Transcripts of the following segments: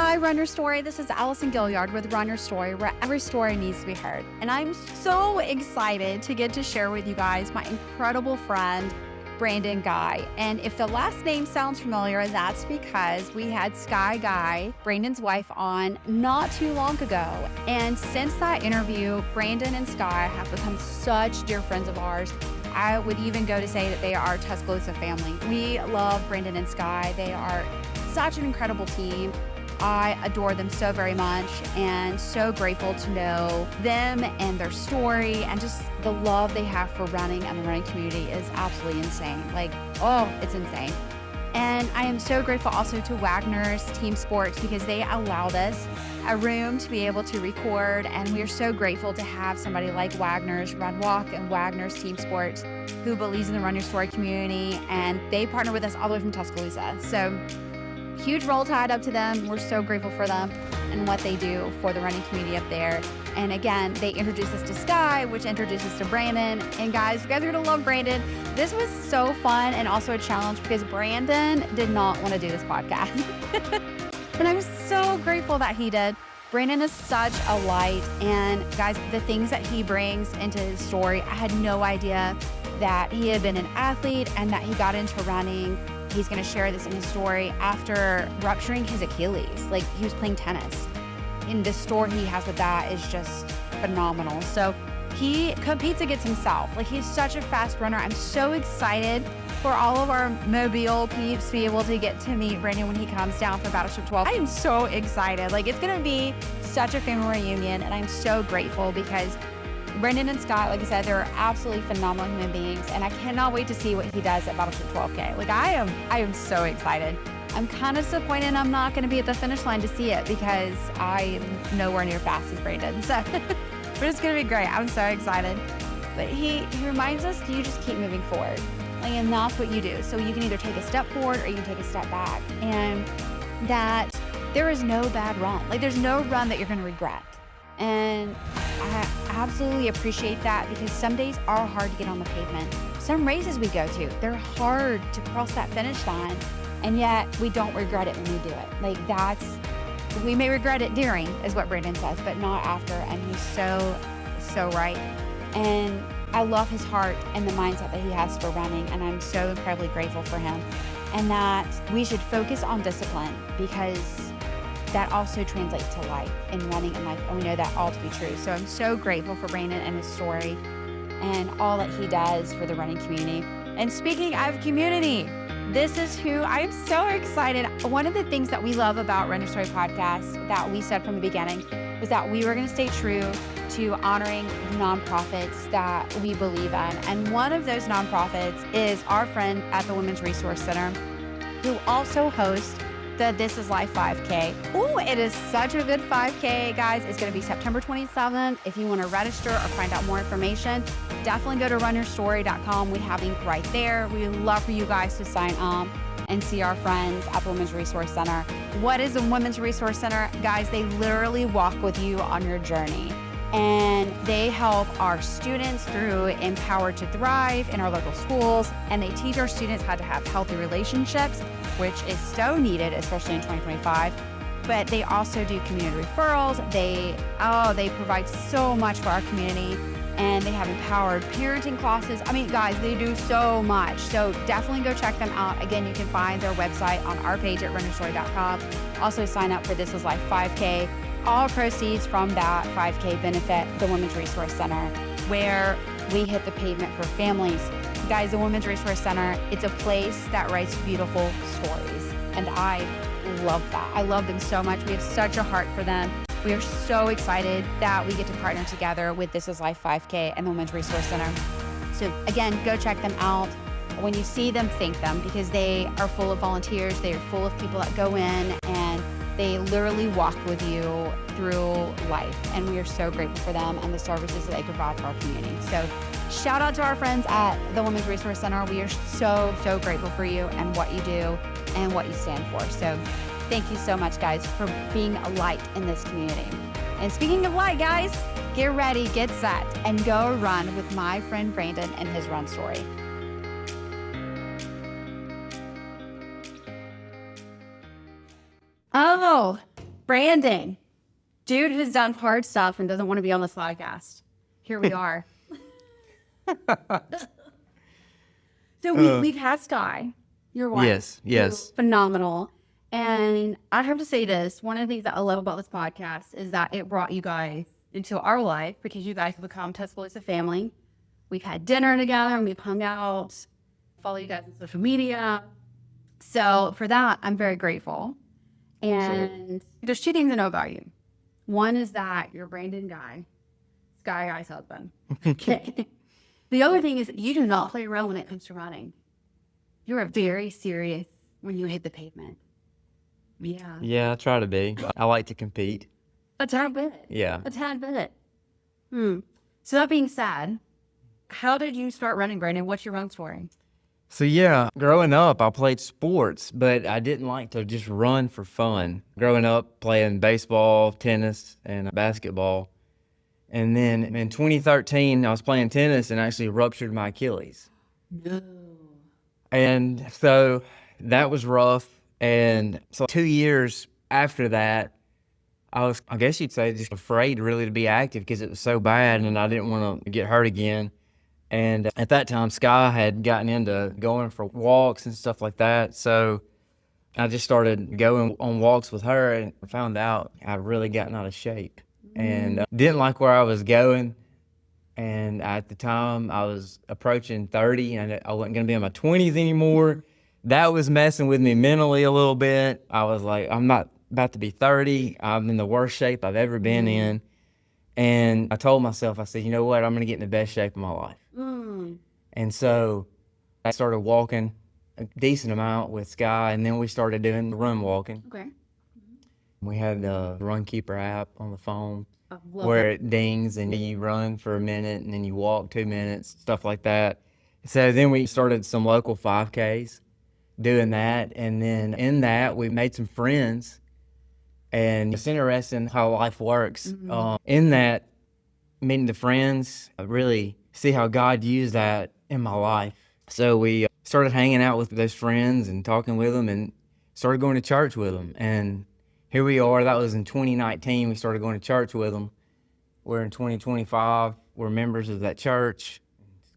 Hi, Run Your Story. This is Allison Gilliard with Run Your Story, where every story needs to be heard. And I'm so excited to get to share with you guys my incredible friend, Brandon Guy. And if the last name sounds familiar, that's because we had Skye Guy, Brandon's wife, on not too long ago. And since that interview, Brandon and Skye have become such dear friends of ours. I would even go to say that they are Tuscaloosa family. We love Brandon and Skye. They are such an incredible team. I adore them so very much and so grateful to know them and their story, and just the love they have for running and the running community is absolutely insane. It's insane. And I am so grateful also to Wagner's Team Sports, because they allowed us a room to be able to record, and we are so grateful to have somebody like Wagner's Run Walk and Wagner's Team Sports who believes in the Run Your Story community, and they partner with us all the way from Tuscaloosa. So huge roll tide up to them. We're so grateful for them and what they do for the running community up there. And again, they introduced us to Skye, which introduced us to Brandon. And guys, you guys are gonna love Brandon. This was so fun and also a challenge because Brandon did not want to do this podcast. But I'm so grateful that he did. Brandon is such a light, and guys, the things that he brings into his story, I had no idea that he had been an athlete and that he got into running. He's going to share this in his story after rupturing his Achilles. He was playing tennis. And the story he has with that is just phenomenal. So he competes against himself. He's such a fast runner. I'm so excited for all of our Mobile peeps to be able to get to meet Brandon when he comes down for Battleship 12. I am so excited. It's going to be such a family reunion, and I'm so grateful because Brandon and Scott, like I said, they're absolutely phenomenal human beings, and I cannot wait to see what he does at Battleship 12K. I am so excited. I'm kind of disappointed I'm not going to be at the finish line to see it because I am nowhere near fast as Brandon. So, but it's going to be great. I'm so excited. But he reminds us, you just keep moving forward. And that's what you do. So you can either take a step forward or you can take a step back. And that there is no bad run. There's no run that you're going to regret. And I absolutely appreciate that, because some days are hard to get on the pavement. Some races we go to, they're hard to cross that finish line, and yet we don't regret it when we do it. We may regret it during, is what Brandon says, but not after, and he's so right. And I love his heart and the mindset that he has for running, and I'm so incredibly grateful for him. And that we should focus on discipline, because that also translates to life in running and life, and we know that all to be true. So I'm so grateful for Brandon and his story and all that he does for the running community. And speaking of community, this is who I'm so excited. One of the things that we love about Run Your Story podcast that we said from the beginning was that we were going to stay true to honoring nonprofits that we believe in. And one of those nonprofits is our friend at the Women's Resource Center, who also hosts the This Is Life 5K. Oh, it is such a good 5K, guys. It's going to be September 27th. If you want to register or find out more information, definitely go to runyourstory.com. We have a link right there. We would love for you guys to sign up and see our friends at the Women's Resource Center. What is a Women's Resource Center? Guys, they literally walk with you on your journey. And they help our students through Empowered to Thrive in our local schools. And they teach our students how to have healthy relationships, which is so needed, especially in 2025. But they also do community referrals. They provide so much for our community. And they have empowered parenting classes. Guys, they do so much. So definitely go check them out. Again, you can find their website on our page at runyourstory.com. Also sign up for This Is Life 5K. All proceeds from that 5K benefit the Women's Resource Center, where we hit the pavement for families. Guys, the Women's Resource Center, it's a place that writes beautiful stories. And I love that. I love them so much. We have such a heart for them. We are so excited that we get to partner together with This Is Life 5K and the Women's Resource Center. So again, go check them out. When you see them, thank them, because they are full of volunteers. They are full of people that go in and they literally walk with you through life, and we are so grateful for them and the services that they provide for our community. So shout out to our friends at the Women's Resource Center. We are so grateful for you and what you do and what you stand for. So thank you so much, guys, for being a light in this community. And speaking of light, guys, get ready, get set, and go run with my friend Brandon and his run story. Oh, Brandon, dude who's done hard stuff and doesn't want to be on this podcast. Here we are. So we've had Skye, your wife. Yes. Phenomenal. And I have to say this, one of the things that I love about this podcast is that it brought you guys into our life because you guys have become Tuscaloosa family. We've had dinner together and we've hung out, follow you guys on social media. So for that, I'm very grateful. And there's two things I know about you. One is that you're Brandon Guy, Skye Guy's husband. The other thing is you do not play around when it comes to running. You're very serious when you hit the pavement. Yeah. Yeah, I try to be. I like to compete. A tad bit. Yeah. A tad bit. So that being said, how did you start running, Brandon? What's your run story? So yeah, growing up, I played sports, but I didn't like to just run for fun. Growing up, playing baseball, tennis, and basketball. And then in 2013, I was playing tennis and actually ruptured my Achilles. No. And so that was rough. And so 2 years after that, I was, I guess you'd say, just afraid really to be active because it was so bad and I didn't want to get hurt again. And at that time, Skye had gotten into going for walks and stuff like that. So I just started going on walks with her and found out I'd really gotten out of shape and didn't like where I was going. And at the time, I was approaching 30 and I wasn't going to be in my 20s anymore. That was messing with me mentally a little bit. I was like, I'm not about to be 30. I'm in the worst shape I've ever been in. And I told myself, I said, you know what? I'm going to get in the best shape of my life. And so I started walking a decent amount with Skye, and then we started doing the run walking. Okay. We had the Runkeeper app on the phone where it dings and you run for a minute and then you walk 2 minutes, stuff like that. So then we started some local 5Ks doing that. And then in that, we made some friends. And it's interesting how life works. In that, meeting the friends, I really see how God used that in my life. So we started hanging out with those friends and talking with them and started going to church with them. And here we are. That was in 2019. We started going to church with them. We're in 2025. We're members of that church.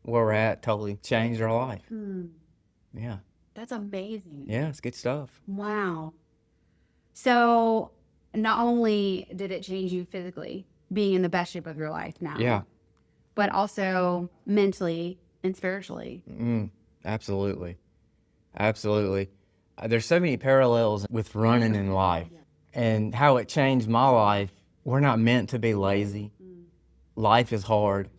Where we're at totally changed our life. Yeah. That's amazing. Yeah, it's good stuff. Wow. So not only did it change you physically, being in the best shape of your life now. Yeah. But also mentally and spiritually. Absolutely. Absolutely. There's so many parallels with running in life and how it changed my life. We're not meant to be lazy. Life is hard.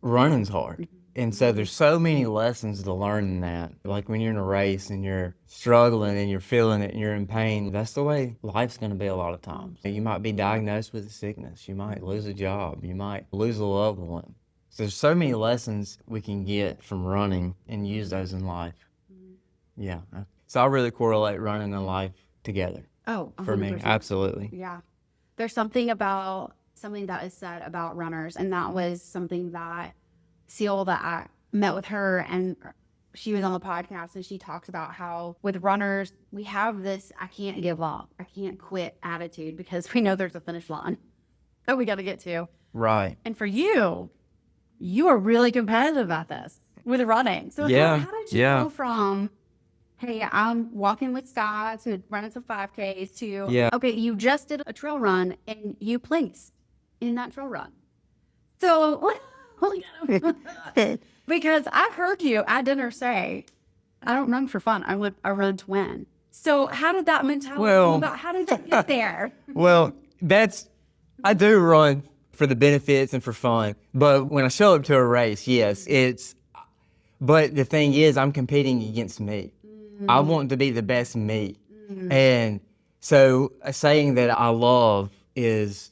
Running's hard. And so there's so many lessons to learn in that. Like when you're in a race and you're struggling and you're feeling it and you're in pain, that's the way life's going to be a lot of times. You might be diagnosed with a sickness. You might lose a job. You might lose a loved one. So there's so many lessons we can get from running and use those in life. Yeah. So I really correlate running and life together. Oh, 100%. For me, absolutely. Yeah. There's something that is said about runners, and that was something that Seal, that I met with her, and she was on the podcast, and she talks about how with runners, we have this I can't give up, I can't quit attitude because we know there's a finish line that we got to get to. Right. And for you are really competitive at this with running. So how did you go from, hey, I'm walking with Skye to running some 5Ks to, okay, you just did a trail run and you placed in that trail run. So because I heard you at dinner say, I don't run for fun. I run to win. So how did that mentality come about? How did you get there? Well, I do run for the benefits and for fun. But when I show up to a race, yes, but the thing is, I'm competing against me. I want to be the best me. And so a saying that I love is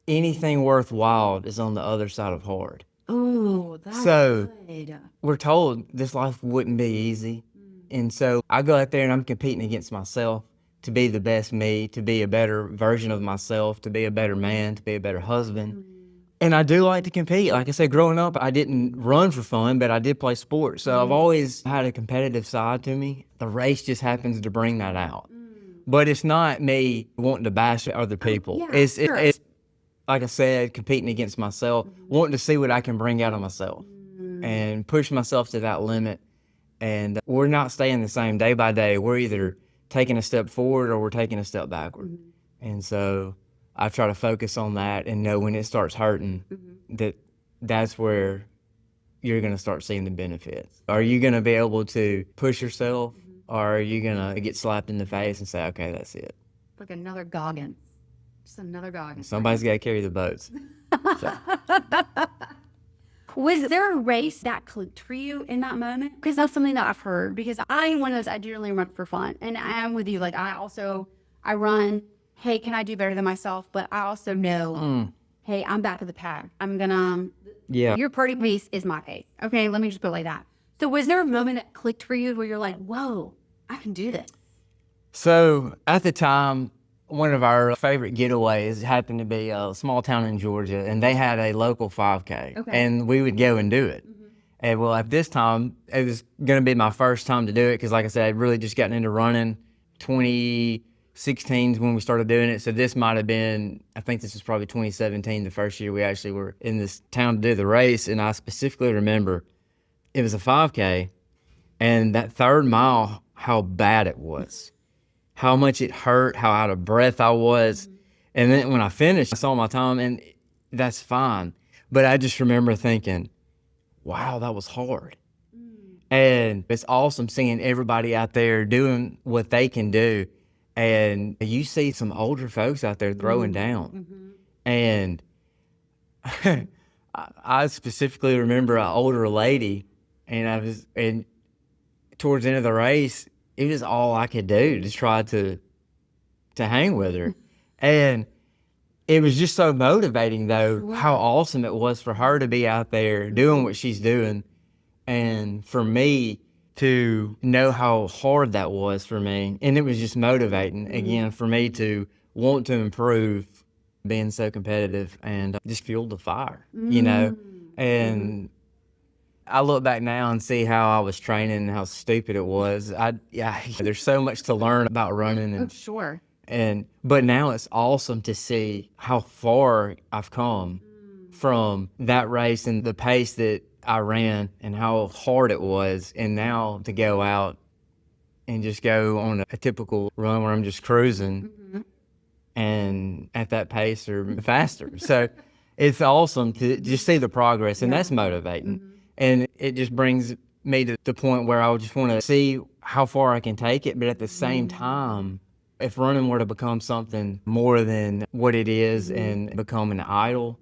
anything worthwhile is on the other side of hard. Oh, that's good. We're told this life wouldn't be easy. And so I go out there and I'm competing against myself to be the best me, to be a better version of myself, to be a better man, to be a better husband. And I do like to compete. Like I said, growing up, I didn't run for fun, but I did play sports. So I've always had a competitive side to me. The race just happens to bring that out. But it's not me wanting to bash other people. Yeah, It's sure. it's like I said, competing against myself, wanting to see what I can bring out of myself and push myself to that limit. And we're not staying the same day by day. We're either taking a step forward or we're taking a step backward. And so I try to focus on that and know when it starts hurting that's where you're going to start seeing the benefits. Are you going to be able to push yourself, or are you going to get slapped in the face and say, okay, that's it? Like another Goggins. Just another Goggins. Somebody's got to carry the boats. So. Was there a race that clicked for you in that moment? Because that's something that I've heard. Because I'm one of those, I generally run for fun. And I am with you. Like, I run, hey, can I do better than myself? But I also know, hey, I'm back to the pack. I'm going to, your party pace is my pace. Okay, let me just put it like that. So was there a moment that clicked for you where you're like, whoa, I can do this? So at the time, one of our favorite getaways happened to be a small town in Georgia, and they had a local 5K, and we would go and do it. And well, at this time, it was going to be my first time to do it because, like I said, I'd really just gotten into running. 2016 is when we started doing it, so this might have been, I think this was probably 2017, the first year we actually were in this town to do the race. And I specifically remember it was a 5K, and that third mile, how bad it was. How much it hurt, how out of breath I was. And then when I finished, I saw my time, and that's fine. But I just remember thinking, wow, that was hard. And it's awesome seeing everybody out there doing what they can do. And you see some older folks out there throwing down. And I specifically remember an older lady, and towards the end of the race, it was all I could do to try to hang with her. And it was just so motivating, though, how awesome it was for her to be out there doing what she's doing. And for me to know how hard that was for me. And it was just motivating, again, for me to want to improve, being so competitive, and just fueled the fire, you know? And I look back now and see how I was training and how stupid it was. There's so much to learn about running. And, Sure. But now it's awesome to see how far I've come from that race and the pace that I ran and how hard it was. And now to go out and just go on a typical run where I'm just cruising and at that pace or faster. So it's awesome to just see the progress, and that's motivating. And it just brings me to the point where I just want to see how far I can take it. But at the same time, if running were to become something more than what it is and become an idol,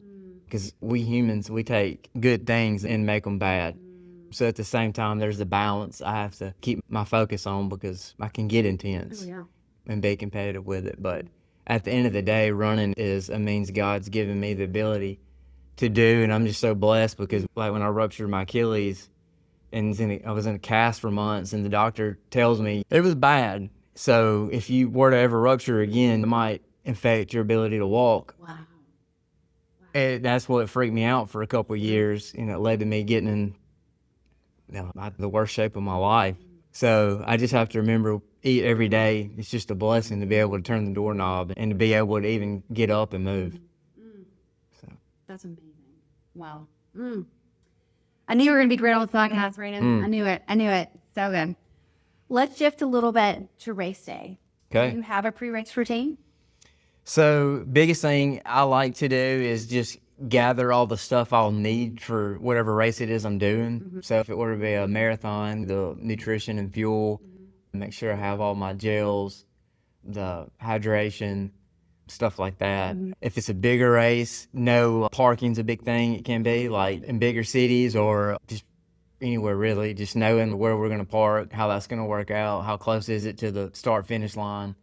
because we humans, we take good things and make them bad. So at the same time, there's the balance I have to keep my focus on, because I can get intense and be competitive with it. But at the end of the day, running is a means God's given me the ability to do, and I'm just so blessed, because like when I ruptured my Achilles and I was in a cast for months, and the doctor tells me it was bad. So if you were to ever rupture again, it might affect your ability to walk. Wow. And that's what freaked me out for a couple of years, and it led to me getting in the worst shape of my life. So I just have to remember, eat every day. It's just a blessing to be able to turn the doorknob and to be able to even get up and move. So. That's amazing. Wow. I knew you were going to be great on the podcast, Brandon. I knew it. So good. Let's shift a little bit to race day. Okay. Do you have a pre-race routine? So biggest thing I like to do is just gather all the stuff I'll need for whatever race it is I'm doing. So if it were to be a marathon, the nutrition and fuel, make sure I have all my gels, the hydration, stuff like that. If it's a bigger race, parking's a big thing. It can be like in bigger cities or just anywhere really, just knowing where we're going to park, how that's going to work out, how close is it to the start finish line.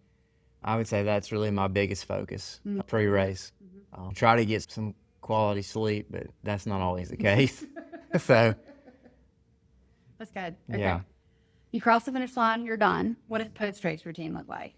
I would say that's really my biggest focus, pre-race. Try to get some quality sleep, but that's not always the case. So That's good. Okay. Yeah. You cross the finish line, you're done. What does post-race routine look like?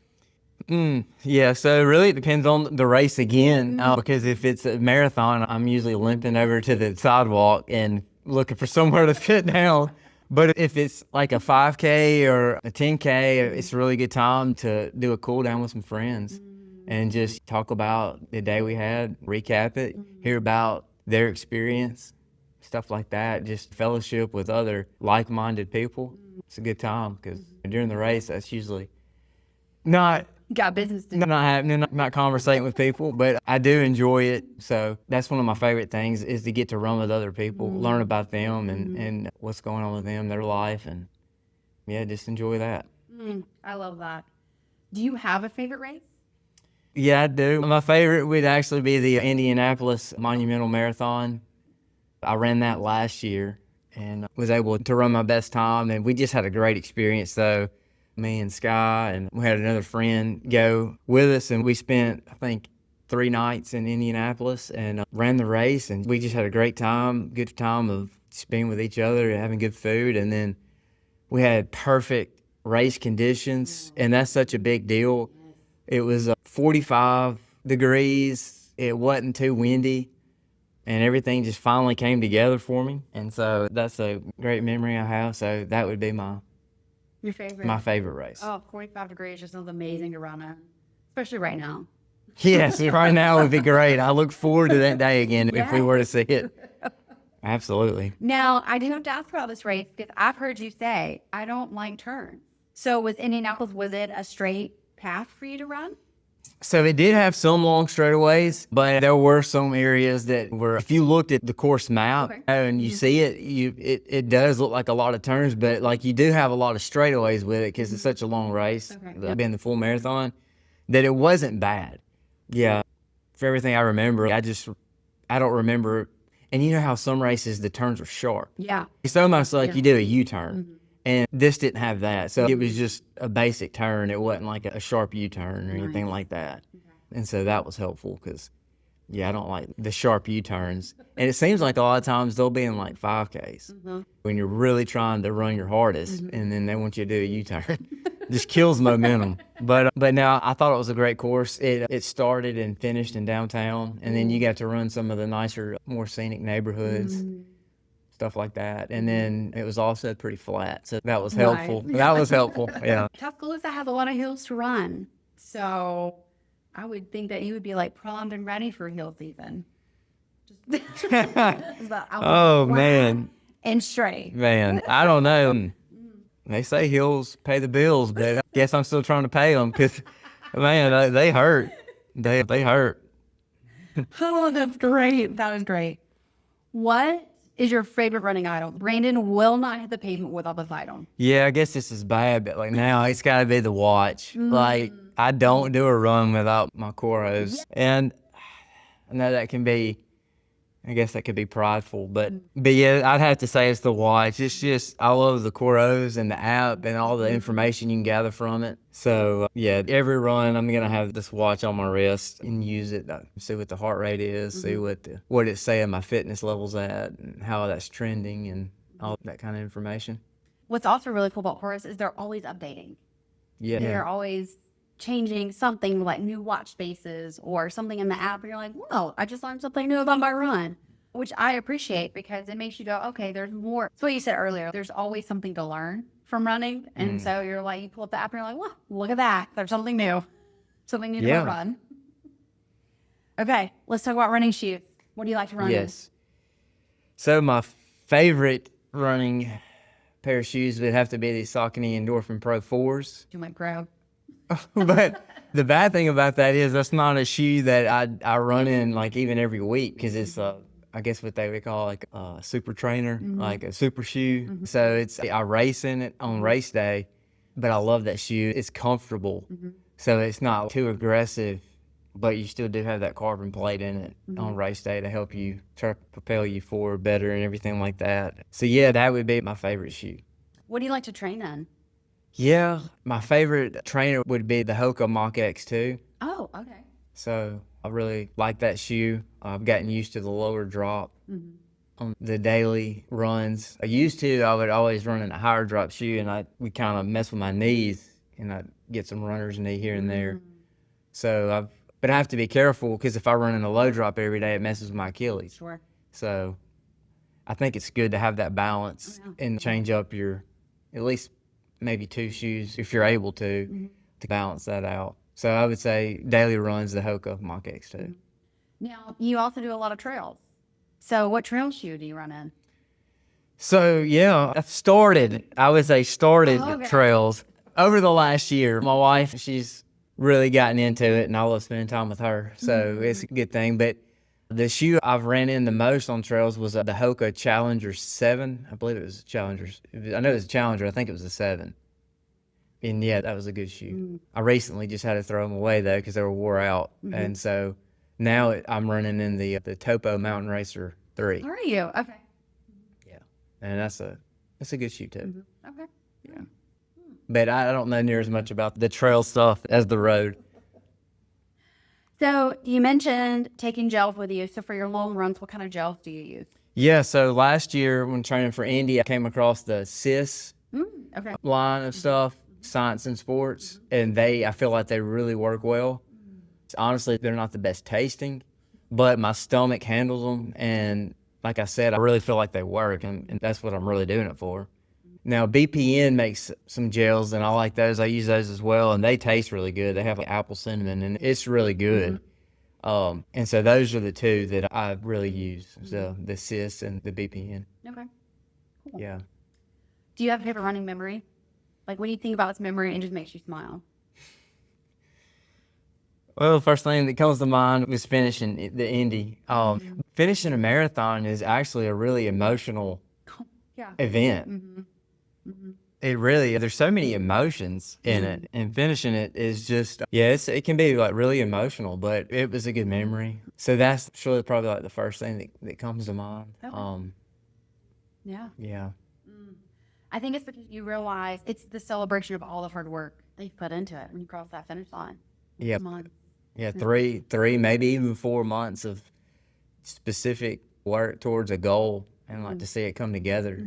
Yeah, so really it depends on the race again, because if it's a marathon, I'm usually limping over to the sidewalk and looking for somewhere to sit down. But if it's like a 5K or a 10K, it's a really good time to do a cool down with some friends and just talk about the day we had, recap it, hear about their experience, stuff like that. Just fellowship with other like-minded people. It's a good time because during the race, that's usually not Got business to do. not happening, not conversating with people, but I do enjoy it. So that's one of my favorite things is to get to run with other people, learn about them and what's going on with them, their life, and yeah, just enjoy that. I love that. Do you have a favorite race? Yeah, I do. My favorite would actually be the Indianapolis Monumental Marathon. I ran that last year and was able to run my best time, and we just had a great experience though. Me and Skye, and we had another friend go with us, and we spent, I think, 3 nights in Indianapolis and ran the race, and we just had a great time, good time of just being with each other and having good food, and then we had perfect race conditions, and that's such a big deal. It was 45 degrees, it wasn't too windy, and everything just finally came together for me, and so that's a great memory I have, so that would be Your favorite? my favorite race. Oh, 45 degrees just sounds amazing to run in, especially right now. Yes, right now would be great. I look forward to that day again if we were to see it. Absolutely. Now, I do have to ask about this race because I've heard you say, I don't like turns. So with Indianapolis, was it a straight path for you to run? So it did have some long straightaways, but there were some areas that were, if you looked at the course map and you see it, it does look like a lot of turns, but like you do have a lot of straightaways with it because it's such a long race, being the full marathon, that it wasn't bad. Yeah. For everything I remember, I don't remember. And you know how some races, the turns are sharp. Yeah. It's almost like you do a U-turn. And this didn't have that. So it was just a basic turn. It wasn't like a sharp U-turn or anything like that. And so that was helpful because, yeah, I don't like the sharp U-turns. And it seems like a lot of times they'll be in like 5Ks when you're really trying to run your hardest and then they want you to do a U-turn. Just kills momentum. But now I thought it was a great course. It started and finished in downtown, and then you got to run some of the nicer, more scenic neighborhoods. Stuff like that. And then it was also pretty flat. So that was helpful. Right. That was helpful. Yeah. Tuscaloosa has a lot of hills to run. So I would think that you would be like primed and ready for hill season. Oh, man. And straight. Man, I don't know. They say hills pay the bills, but I guess I'm still trying to pay them because, man, they hurt. They hurt. Oh, that's great. That was great. What is your favorite running item? Brandon will not hit the pavement without this item. Yeah, I guess this is bad, but like now it's got to be the watch. Like I don't do a run without my Coros, and I know that can be, I guess that could be prideful, but yeah, I'd have to say it's the watch. It's just I love the Coros and the app and all the information you can gather from it. So yeah, every run I'm gonna have this watch on my wrist and use it, see what the heart rate is, see what it's saying my fitness level's at, and how that's trending, and all that kind of information. What's also really cool about Horus is they're always updating. Yeah. They're always changing something like new watch faces or something in the app. And you're like, whoa, I just learned something new about my run, which I appreciate because it makes you go, okay, there's more. It's what you said earlier. There's always something to learn from running. And so you're like, you pull up the app and you're like, wow, look at that. There's something new to run. Okay, let's talk about running shoes. What do you like to run in? Yes. So my favorite running pair of shoes would have to be the Saucony Endorphin Pro 4s. You might grab. But the bad thing about that is that's not a shoe that I run in like even every week because it's I guess what they would call like a super trainer, like a super shoe. So I race in it on race day, but I love that shoe. It's comfortable, so it's not too aggressive, but you still do have that carbon plate in it on race day to help you try to propel you forward better and everything like that. So yeah, that would be my favorite shoe. What do you like to train in? Yeah, my favorite trainer would be the Hoka Mach X2. Oh, okay. So I really like that shoe. I've gotten used to the lower drop on the daily runs. I would always run in a higher drop shoe, and we kind of mess with my knees, and I'd get some runner's knee here and there. So but I have to be careful because if I run in a low drop every day, it messes with my Achilles. Sure. So I think it's good to have that balance and change up your, at least maybe 2 shoes if you're able to balance that out. So I would say daily runs the Hoka Mach X2. Now, you also do a lot of trails. So what trail shoe do you run in? So yeah, I would say started trails over the last year. My wife, she's really gotten into it, and I love spending time with her. So it's a good thing. But the shoe I've ran in the most on trails was the Hoka Challenger 7. I believe it was Challengers. I know it was a Challenger. I think it was a 7. And yeah, that was a good shoe. I recently just had to throw them away though because they were wore out. And so now I'm running in the Topo Mountain Racer 3. Are you? Okay. Yeah, and that's a good shoe too. Okay. Yeah, but I don't know near as much about the trail stuff as the road. So you mentioned taking gels with you. So for your long runs, what kind of gels do you use? Yeah, so last year when training for Indy, I came across the CIS line of stuff, Science and Sports, and I feel like they really work well. Honestly, they're not the best tasting, but my stomach handles them, and like I said, I really feel like they work, and that's what I'm really doing it for. Now, BPN makes some gels, and I like those. I use those as well, and they taste really good. They have like apple cinnamon, and it's really good. And so those are the two that I really use, so the CIS and the BPN. Okay. Cool. Yeah. Do you have a favorite running memory? Like when you think about its memory, it just makes you smile. Well, the first thing that comes to mind was finishing the Indy. Finishing a marathon is actually a really emotional event. It really, there's so many emotions in it, and finishing it is just, it can be like really emotional, but it was a good memory. So that's surely probably like the first thing that comes to mind. Okay. Yeah. I think it's because you realize it's the celebration of all the hard work that you've put into it when you cross that finish line. Yeah. Yeah, 3, maybe even 4 months of specific work towards a goal, and like to see it come together.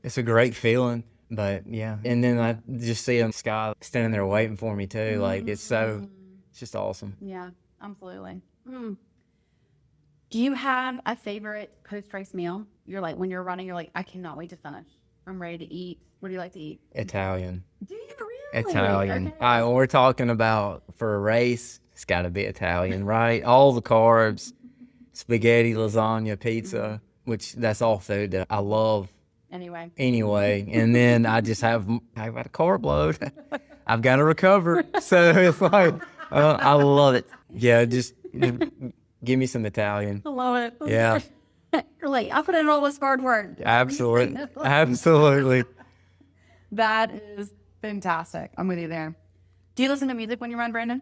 It's a great feeling. But yeah, and then I just see Skye standing there waiting for me too. Like it's just awesome. Yeah, absolutely. Do you have a favorite post-race meal? You're like, when you're running, you're like, I cannot wait to finish. I'm ready to eat. What do you like to eat? Italian. Do you really? Italian. Okay. All right, when we're talking about for a race, it's got to be Italian, right? All the carbs, spaghetti, lasagna, pizza, which that's all food that I love. Anyway, and then I've got a carb load. I've got to recover. So it's like, I love it. Yeah, just give me some Italian. I love it. Yeah. You're like, I put in all this hard work. Absolutely. Absolutely. That is fantastic. I'm with you there. Do you listen to music when you run, Brandon?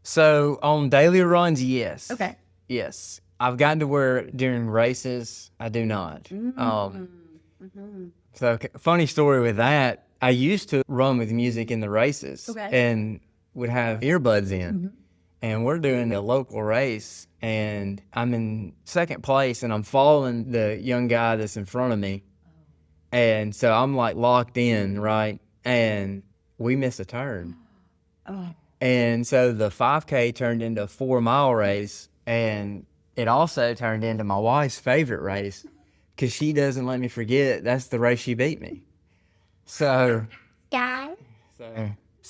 So on daily runs, yes. Okay. Yes. I've gotten to where during races, I do not. So funny story with that, I used to run with music in the races and would have earbuds in. And we're doing a local race, and I'm in second place, and I'm following the young guy that's in front of me. And so I'm like locked in, right? And we miss a turn. And so the 5K turned into a 4-mile race, and it also turned into my wife's favorite race because she doesn't let me forget that's the race she beat me. So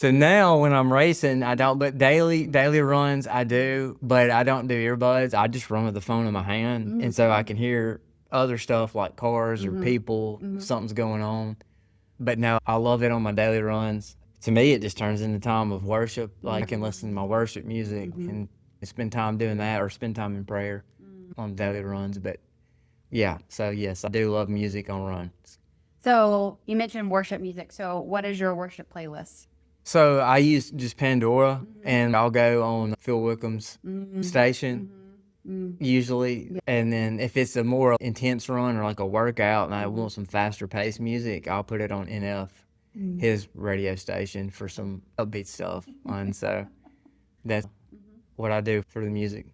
now when I'm racing, I don't, but daily runs I do, but I don't do earbuds. I just run with the phone in my hand. And so I can hear other stuff like cars or people, something's going on. But no, I love it on my daily runs. To me, it just turns into time of worship. Like I can listen to my worship music and spend time doing that, or spend time in prayer on daily runs. But yeah, so yes, I do love music on runs. So you mentioned worship music. So what is your worship playlist? So I use just Pandora, and I'll go on Phil Wickham's station usually. And then if it's a more intense run or like a workout and I want some faster paced music, I'll put it on NF, his radio station, for some upbeat stuff. And so that's what I do for the music.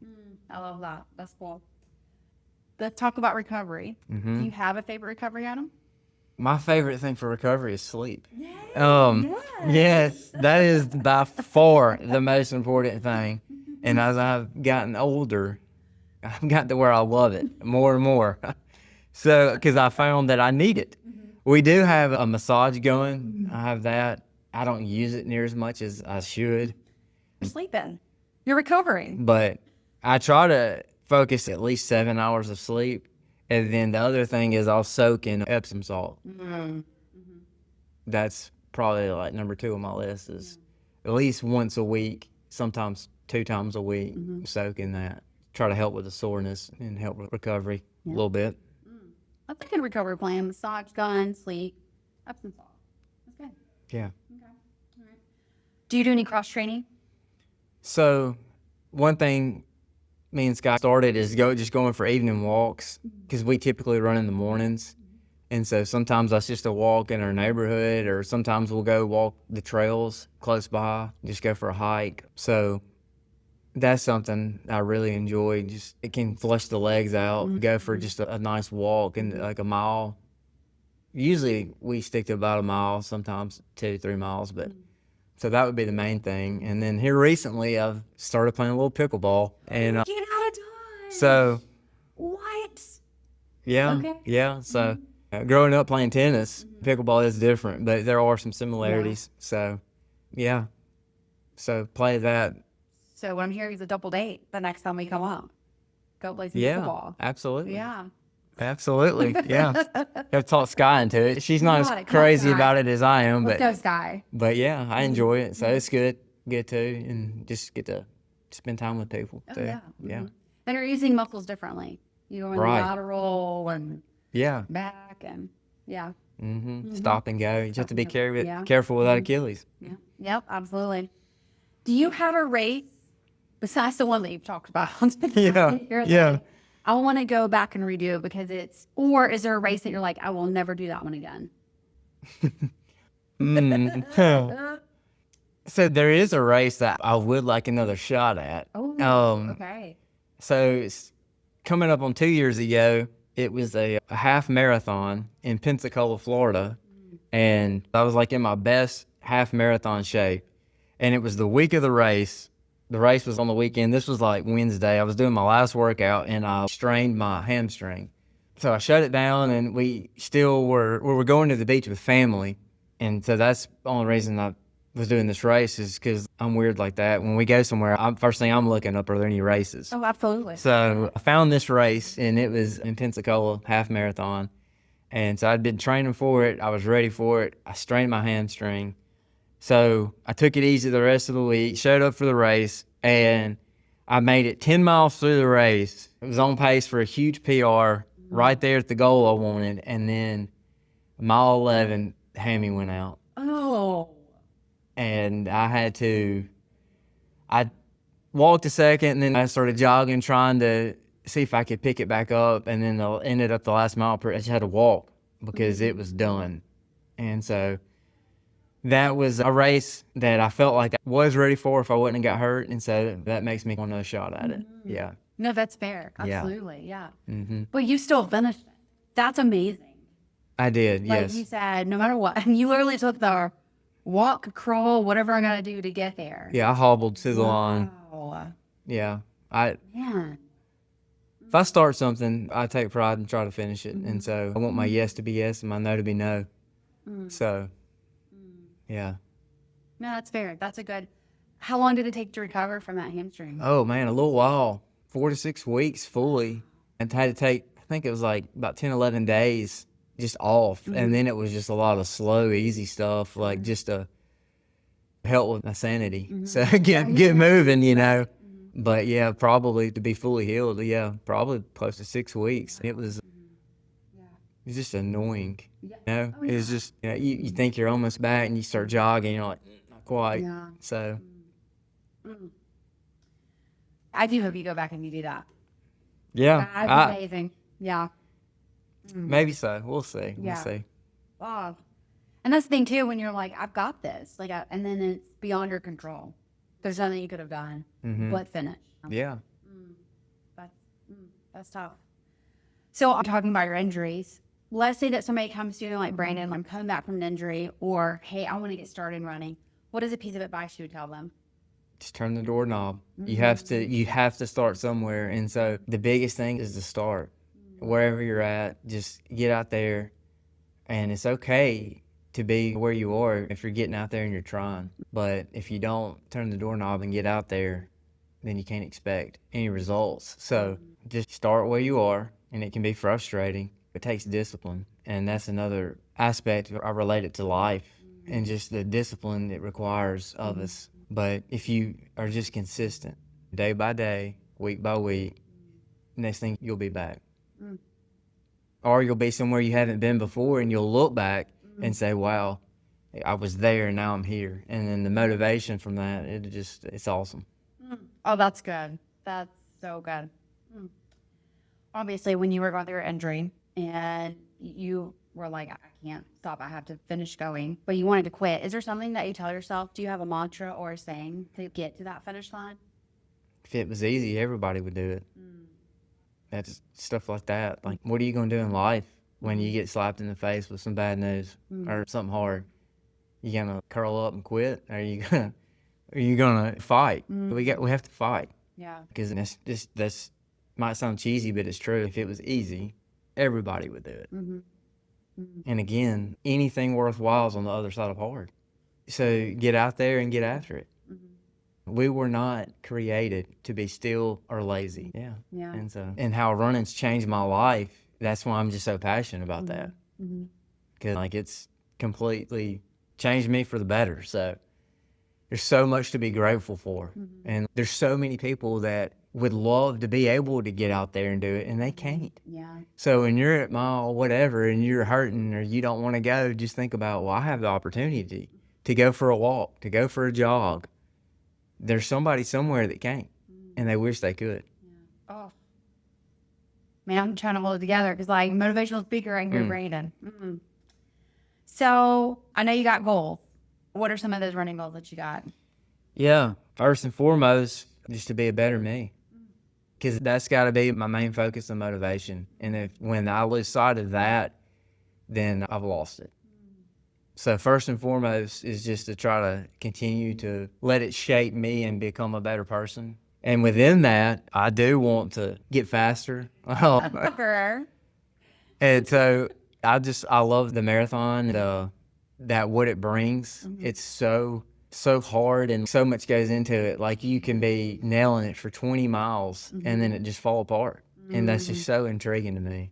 I love that. That's cool. Let's talk about recovery. Do you have a favorite recovery item? My favorite thing for recovery is sleep. Yes, that is by far the most important thing. And as I've gotten older, I've got to where I love it more and more. So, because I found that I need it. We do have a massage going. I have that. I don't use it near as much as I should, You're sleeping. You're recovering. but I try to focus at least 7 hours of sleep. And then the other thing is I'll soak in Epsom salt. That's probably like number 2 on my list is at least once a week, sometimes 2 times a week, soak in that. Try to help with the soreness and help with recovery a little bit. That's a good recovery plan. Massage, gun, sleep, Epsom salt. That's good. Yeah. Okay. All right. Do you do any cross training? So one thing me and Skye started is just going for evening walks because we typically run in the mornings. And so sometimes that's just a walk in our neighborhood, or sometimes we'll go walk the trails close by, just go for a hike. So that's something I really enjoy. Just it can flush the legs out, go for just a nice walk and like a mile. Usually we stick to about a mile, sometimes 2 to 3 miles, but so that would be the main thing. And then here recently I've started playing a little pickleball. And Get out of Dodge. so What? yeah, Okay. yeah. So growing up playing tennis, pickleball is different, but there are some similarities. So yeah, so play that. So what I'm hearing is a double date the next time we come up. Go play some Yeah, pickleball. absolutely. Yeah. Absolutely. Yeah. I've taught Skye into it. She's not Got as it. Come on, crazy Skye. about it as I am, Let's but go, Skye. yeah, I enjoy it. So it's good too, and just get to spend time with people. Oh, So, yeah. yeah. And you're using muscles differently. You go in Right. lateral and Yeah. back and yeah. Stop and go. You just have to be and go. Yeah. careful with that Achilles. Yeah. Yep, absolutely. Do you have a race besides the one that you've talked about? Yeah, You're yeah. like, I want to go back and redo it because or is there a race that you're like, I will never do that one again? So there is a race that I would like another shot at. Okay. So it's coming up on 2 years ago. It was a half marathon in Pensacola, Florida. And I was like in my best half marathon shape. And it was the week of the race. The race was on the weekend. This was like Wednesday. I was doing my last workout and I strained my hamstring. So I shut it down, and we were going to the beach with family. And so that's the only reason I was doing this race is because I'm weird like that. When we go somewhere, first thing I'm looking up, are there any races? Oh, absolutely. So I found this race, and it was in Pensacola, half marathon. And so I'd been training for it. I was ready for it. I strained my hamstring. So I took it easy the rest of the week, showed up for the race, and I made it 10 miles through the race. It was on pace for a huge PR right there at the goal I wanted. And then mile 11, hammy went out. Oh. And I walked a second, and then I started jogging, trying to see if I could pick it back up. And then I ended up the last mile, I just had to walk because it was done. And so that was a race that I felt like I was ready for if I wouldn't have got hurt. And so that makes me want another shot at it. Yeah. No, that's fair. Yeah. Absolutely. Yeah. Mm-hmm. But you still finished it. That's amazing. I did, Like yes. you said, no matter what. And you literally took the walk, crawl, whatever I got to do to get there. Yeah, I hobbled to the line. Wow. Yeah. Yeah. If I start something, I take pride and try to finish it. And so I want my yes to be yes and my no to be no. So, yeah. No, that's fair. That's a good. How long did it take to recover from that hamstring? Oh, man, a little while. 4 to 6 weeks fully. And had to take, I think it was like about 10, 11 days just off. And then it was just a lot of slow, easy stuff, like just to help with my sanity. So get moving, you know. But yeah, probably to be fully healed, yeah, probably close to 6 weeks. It was just annoying. You know, it was just, you know, you think you're almost back and you start jogging, you're like, not quite. Yeah. So I do hope you go back and you do that. yeah, That's amazing. Yeah. maybe so. We'll see. Yeah. We'll see. Wow. And that's the thing too, when you're like, I've got this, like, and then it's beyond your control. There's nothing you could have done but finish. Yeah. That's tough. So I'm talking about your injuries. Let's say that somebody comes to you like, Brandon, I'm coming back from an injury, or hey, I want to get started running. What is a piece of advice you would tell them? Just turn the doorknob. You have to start somewhere. And so the biggest thing is to start. wherever you're at, just get out there. And it's okay to be where you are if you're getting out there and you're trying. But if you don't turn the doorknob and get out there, then you can't expect any results. So just start where you are, and it can be frustrating. It takes discipline, and that's another aspect I relate it to life and just the discipline it requires of us. But if you are just consistent, day by day, week by week, next thing you'll be back. Or you'll be somewhere you haven't been before, and you'll look back and say, wow, I was there and now I'm here. And then the motivation from that, it's awesome. Oh, that's good. That's so good. Obviously, when you were going through your injury and you were like, I can't stop, I have to finish going, but you wanted to quit, is there something that you tell yourself? Do you have a mantra or a saying to get to that finish line? If it was easy, everybody would do it. That's stuff like that. Like, what are you going to do in life when you get slapped in the face with some bad news or something hard? You going to curl up and quit? Or are you going to fight? We have to fight. Yeah. Because that's might sound cheesy, but it's true. If it was easy, everybody would do it. And again, anything worthwhile is on the other side of hard. So get out there and get after it. We were not created to be still or lazy. Yeah. And how running's changed my life, that's why I'm just so passionate about that. Because it's completely changed me for the better. So there's so much to be grateful for. And there's so many people that would love to be able to get out there and do it, and they can't. Yeah. So when you're at mile whatever and you're hurting or you don't want to go, just think about, well, I have the opportunity to go for a walk, to go for a jog. There's somebody somewhere that can't, and they wish they could. Oh, man, I'm trying to hold it together because, like, motivational speaker right here, Brandon. So I know you got goals. What are some of those running goals that you got? Yeah, first and foremost, just to be a better me, because that's got to be my main focus and motivation. And when I lose sight of that, then I've lost it. So first and foremost is just to try to continue to let it shape me and become a better person. And within that, I do want to get faster. And so I love the marathon, that what it brings. It's so hard and so much goes into it. Like, you can be nailing it for 20 miles and then it just fall apart. And that's just so intriguing to me.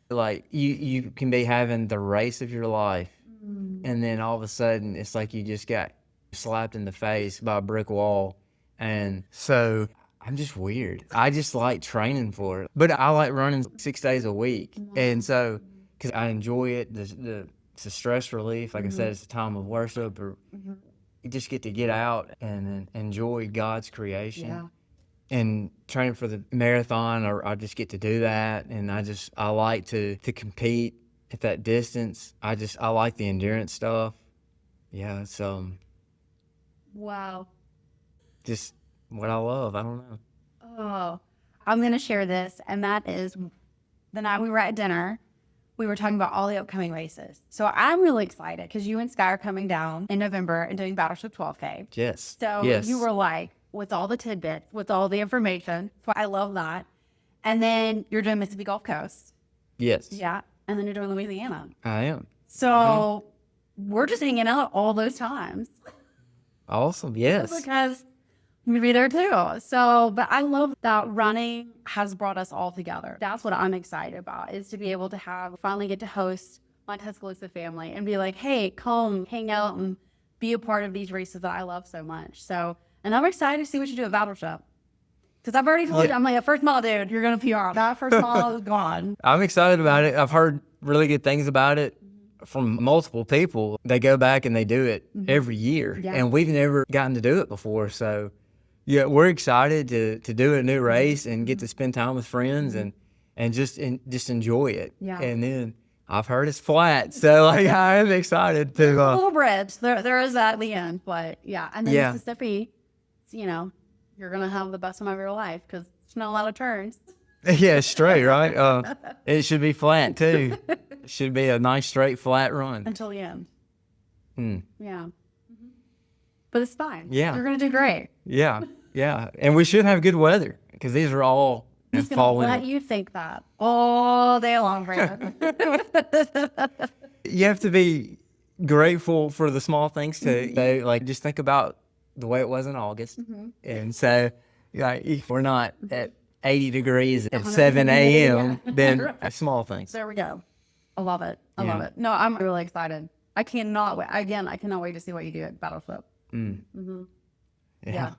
Like, you can be having the race of your life, and then all of a sudden it's like you just got slapped in the face by a brick wall. And so I'm just weird. I just like training for it. But I like running 6 days a week. And so, because I enjoy it, it's a stress relief. Like I said, it's a time of worship. Or you just get to get out and enjoy God's creation. Yeah. And training for the marathon, or I just get to do that. And I like to compete at that distance. I like the endurance stuff. Yeah, it's Wow. just what I love. I don't know. Oh, I'm going to share this, and that is the night we were at dinner, we were talking about all the upcoming races. So I'm really excited because you and Skye are coming down in November and doing Battleship 12K. Yes. So yes. You were like, with all the tidbits, with all the information. So I love that. And then you're doing Mississippi Gulf Coast. Yes. Yeah. And then you're doing Louisiana. I am. So we're just hanging out all those times. Awesome. Yes. Because I'm going to be there too. So, but I love that running has brought us all together. That's what I'm excited about, is to be able to finally get to host my Tuscaloosa family and be like, hey, come hang out and be a part of these races that I love so much. So, and I'm excited to see what you do at Battleship. Because I've already told you, I'm like, a first mile dude, you're going to PR. That first mile is gone. I'm excited about it. I've heard really good things about it from multiple people. They go back and they do it every year. Yeah. And we've never gotten to do it before. So, yeah, we're excited to do a new race and get to spend time with friends and just enjoy it. Yeah. And then I've heard it's flat. So, like, I am excited to. A little bridge. There is that at the end. But, yeah. And then Mississippi, you're going to have the best time of your life because there's not a lot of turns. Yeah, straight, right? It should be flat, too. It should be a nice, straight, flat run. Until the end. Yeah. But it's fine. Yeah. You're going to do great. Yeah, yeah. And we should have good weather because these are all and He's gonna fall let in. you think that all day long, Brandon. You have to be grateful for the small things too. So, like, just think about the way it was in August. And so, like, if we're not at 80 degrees at 7 a.m., then small things. There we go. I love it. I love it. No, I'm really excited. I cannot wait. Again, I cannot wait to see what you do at Battleship. Yeah.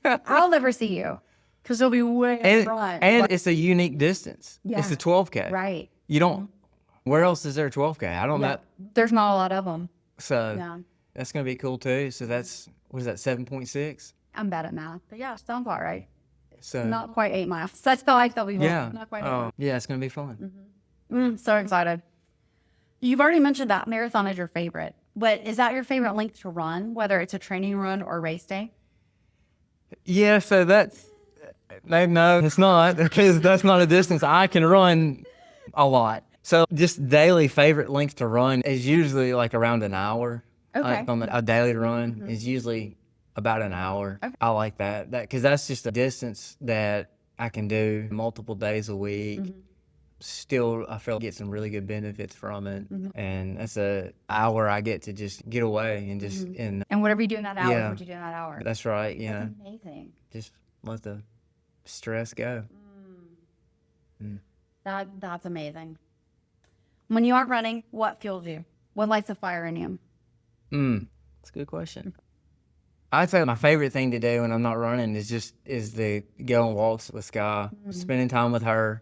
I'll never see you because you'll be way in front. And it's a unique distance. It's the 12K. Right. You don't, where else is there a 12K? I don't know. There's not a lot of them. So that's going to be cool too. So that's, what is that, 7.6? I'm bad at math, but yeah, sounds all right. So Not quite 8 miles. That's how I tell people. yeah. Not quite 8 miles. Yeah, it's going to be fun. So excited. You've already mentioned that marathon is your favorite, but is that your favorite length to run, whether it's a training run or race day? Yeah, so that's, no, it's not, because that's not a distance I can run a lot. So just daily favorite length to run is usually like around an hour. Okay. On a daily run is usually about an hour. Okay. I like that because that's just a distance that I can do multiple days a week. Still, I feel get some really good benefits from it, and that's an hour I get to just get away and just And whatever you do in that hour, is what you do in that hour. That's right. You know, Amazing. just let the stress go. That's amazing. When you aren't running, what fuels you? What lights a fire in you? That's a good question. I'd say my favorite thing to do when I'm not running is the go on walks with Skye, spending time with her,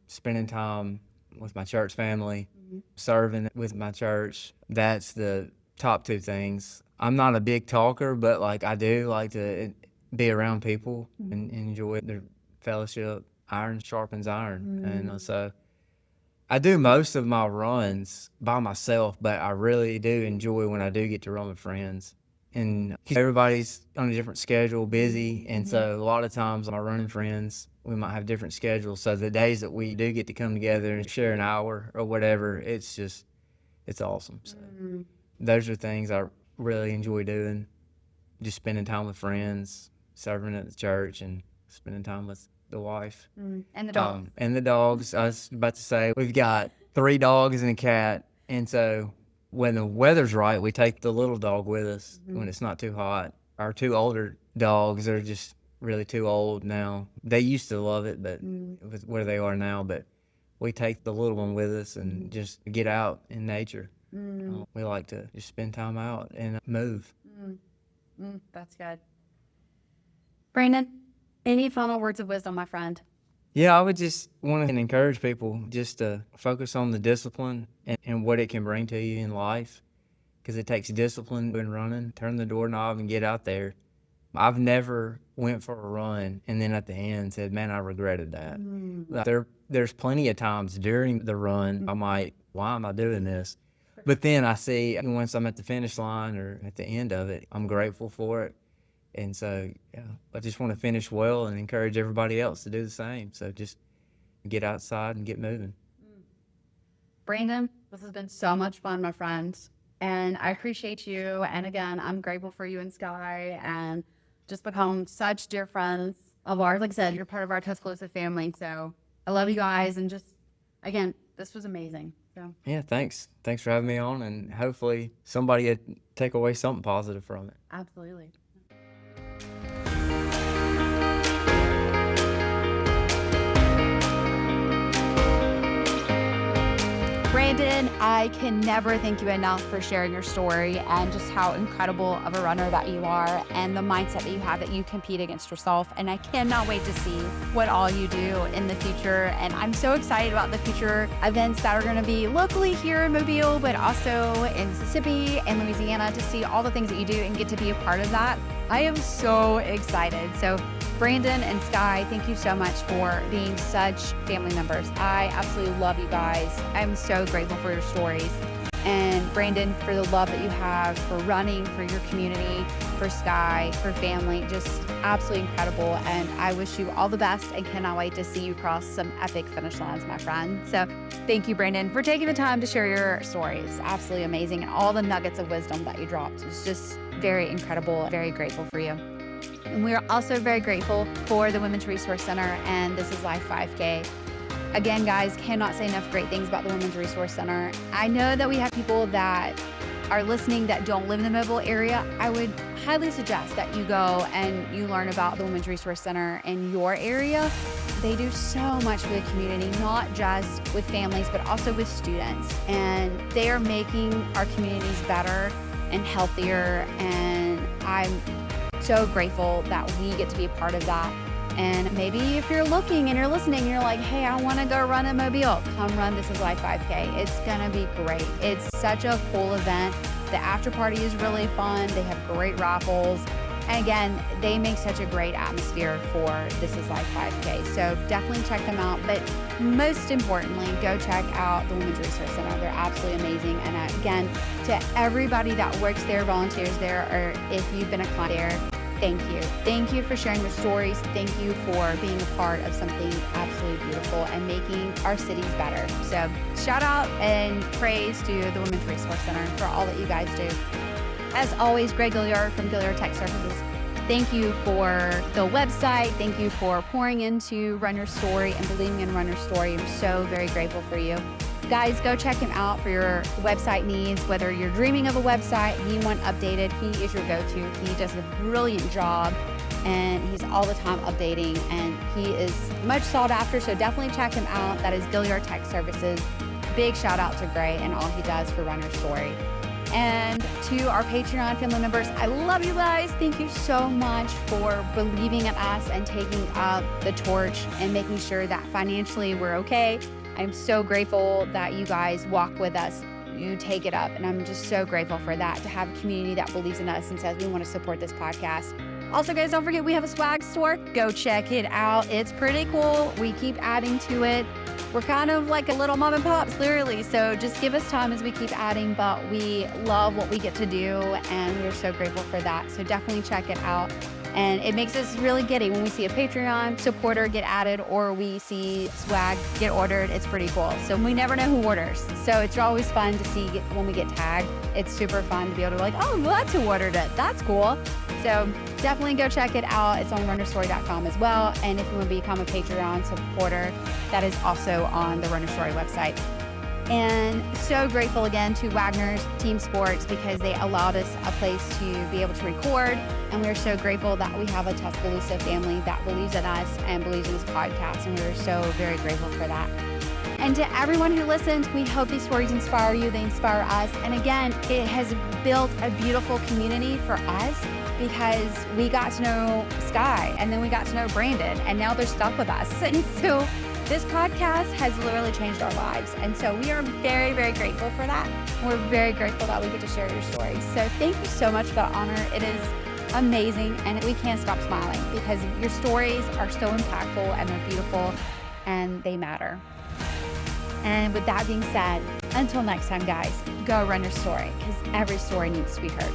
spending time with my church family, serving with my church. That's the top two things. I'm not a big talker, but like I do like to be around people and enjoy their fellowship. Iron sharpens iron, and so I do most of my runs by myself, but I really do enjoy when I do get to run with friends. And everybody's on a different schedule, busy, and so a lot of times my running friends, we might have different schedules. So the days that we do get to come together and share an hour or whatever, it's awesome. So those are things I really enjoy doing, just spending time with friends, serving at the church, and spending time with the wife. And the dog. And the dogs. I was about to say, we've got 3 dogs and a cat, and so when the weather's right, we take the little dog with us when it's not too hot. Our 2 older dogs are just really too old now. They used to love it, but with where they are now, but we take the little one with us and just get out in nature. We like to just spend time out and move. That's good. Brandon, any final words of wisdom, my friend? Yeah, I would just want to encourage people just to focus on the discipline and what it can bring to you in life, because it takes discipline when running. Turn the doorknob and get out there. I've never went for a run and then at the end said, man, I regretted that. Like, there's plenty of times during the run I might, why am I doing this? But then I see once I'm at the finish line or at the end of it, I'm grateful for it. And so, yeah, I just want to finish well and encourage everybody else to do the same. So just get outside and get moving. Brandon, this has been so much fun, my friends. And I appreciate you. And again, I'm grateful for you and Skye, and just become such dear friends of ours. Like I said, you're part of our Tuscaloosa family. So I love you guys. And just, again, this was amazing. So yeah, thanks. Thanks for having me on. And hopefully somebody will take away something positive from it. Absolutely. Brandon, I can never thank you enough for sharing your story and just how incredible of a runner that you are and the mindset that you have, that you compete against yourself. And I cannot wait to see what all you do in the future. And I'm so excited about the future events that are going to be locally here in Mobile, but also in Mississippi and Louisiana, to see all the things that you do and get to be a part of that. I am so excited. So Brandon and Skye, thank you so much for being such family members. I absolutely love you guys. I'm so grateful for your stories. And Brandon, for the love that you have for running, for your community, for Skye, for family, just absolutely incredible. And I wish you all the best and cannot wait to see you cross some epic finish lines, my friend. So thank you, Brandon, for taking the time to share your stories. Absolutely amazing. And all the nuggets of wisdom that you dropped. It's just very incredible. Very grateful for you. And we are also very grateful for the Women's Resource Center and This Is Life 5K. Again, guys, cannot say enough great things about the Women's Resource Center. I know that we have people that are listening that don't live in the Mobile area. I would highly suggest that you go and you learn about the Women's Resource Center in your area. They do so much for the community, not just with families, but also with students. And they are making our communities better and healthier. And I'm so grateful that we get to be a part of that. And maybe if you're looking and you're listening, you're like, hey, I want to go run a Mobile. Come run This Is Life 5K. It's going to be great. It's such a cool event. The after party is really fun. They have great raffles. And again, they make such a great atmosphere for This Is Life 5K. So definitely check them out. But most importantly, go check out the Women's Resource Center. They're absolutely amazing. And again, to everybody that works there, volunteers there, or if you've been a client there, thank you. Thank you for sharing your stories. Thank you for being a part of something absolutely beautiful and making our cities better. So shout out and praise to the Women's Resource Center for all that you guys do. As always, Greg Gilliard from Gilliard Tech Services. Thank you for the website. Thank you for pouring into Run Your Story and believing in Run Your Story. I'm so very grateful for you. Guys, go check him out for your website needs. Whether you're dreaming of a website, need one updated, he is your go-to. He does a brilliant job and he's all the time updating and he is much sought after. So definitely check him out. That is Gilliard Tech Services. Big shout out to Gray and all he does for Run Your Story. And to our Patreon family members, I love you guys. Thank you so much for believing in us and taking up the torch and making sure that financially we're okay. I'm so grateful that you guys walk with us. You take it up. And I'm just so grateful for that, to have a community that believes in us and says we want to support this podcast. Also, guys, don't forget we have a swag store. Go check it out. It's pretty cool. We keep adding to it. We're kind of like a little mom and pops, literally. So just give us time as we keep adding, but we love what we get to do and we're so grateful for that. So definitely check it out. And it makes us really giddy when we see a Patreon supporter get added or we see swag get ordered. It's pretty cool. So we never know who orders. So it's always fun to see when we get tagged. It's super fun to be able to like, oh, well, that's who ordered it. That's cool. So definitely go check it out. It's on runnerstory.com as well. And if you want to become a Patreon supporter, that is also on the Runner Story website. And so grateful again to Wagner's Team Sports because they allowed us a place to be able to record. And we're so grateful that we have a Tuscaloosa family that believes in us and believes in this podcast. And we're so very grateful for that. And to everyone who listens, we hope these stories inspire you. They inspire us. And again, it has built a beautiful community for us because we got to know Skye and then we got to know Brandon and now they're stuck with us. And so this podcast has literally changed our lives. And so we are very, very grateful for that. We're very grateful that we get to share your stories. So thank you so much for that honor. It is amazing. And we can't stop smiling because your stories are so impactful and they're beautiful and they matter. And with that being said, until next time, guys, go run your story because every story needs to be heard.